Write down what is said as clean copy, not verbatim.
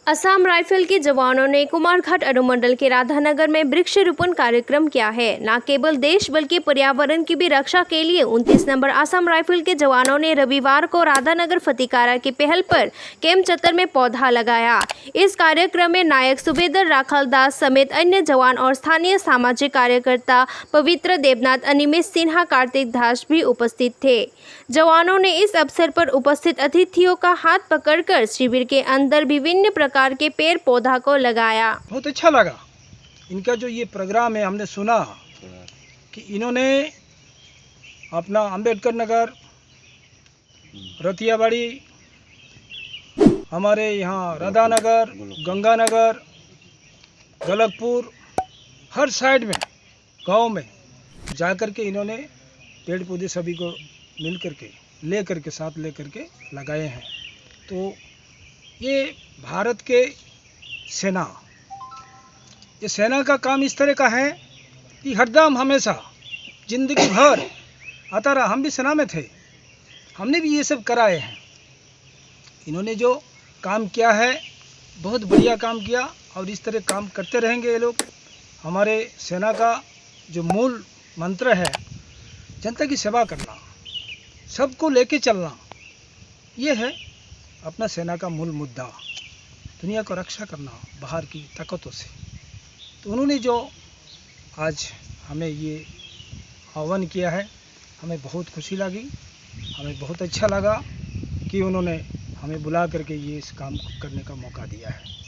Assam rifle के जवानों ने कुमारघाट अनुमंडल के राधानगर में वृक्षारोपण कार्यक्रम किया है। न केवल देश बल्कि पर्यावरण की भी रक्षा के लिए 29 नंबर असम राइफल के जवानों ने रविवार को राधानगर फतिकारा की पहल पर कैंप चत्तर में पौधा लगाया। इस कार्यक्रम में नायक सुबेदार राखल दास समेत अन्य जवान और स्थानीय सामाजिक कार्यकर्ता पवित्र देवनाथ, अनिमेष सिन्हा, कार्तिक दास भी उपस्थित थे। जवानों ने इस अवसर पर उपस्थित अतिथियों का हाथ पकड़कर शिविर के अंदर विभिन्न प्रकार के पेड़ पौधा को लगाया। बहुत अच्छा लगा इनका जो ये प्रोग्राम है। हमने सुना कि इन्होंने अपना अंबेडकर नगर, रतियाबाड़ी, हमारे यहाँ राधानगर, गंगानगर, गलकपुर, हर साइड में गांव में जाकर के इन्होंने पेड़ पौधे सभी को मिल करके साथ लेकर के लगाए हैं। तो ये भारत के सेना, ये सेना का काम इस तरह का है कि हरदम हमेशा जिंदगी भर आता रहा। हम भी सेना में थे, हमने भी ये सब कराए हैं। इन्होंने जो काम किया है बहुत बढ़िया काम किया और इस तरह काम करते रहेंगे ये लोग। हमारे सेना का जो मूल मंत्र है जनता की सेवा करना, सबको लेके चलना, ये है अपना सेना का मूल मुद्दा। दुनिया को रक्षा करना बाहर की ताकतों से। तो उन्होंने जो आज हमें ये आह्वान किया है, हमें बहुत खुशी लगी, हमें बहुत अच्छा लगा कि उन्होंने हमें बुला करके ये इस काम करने का मौका दिया है।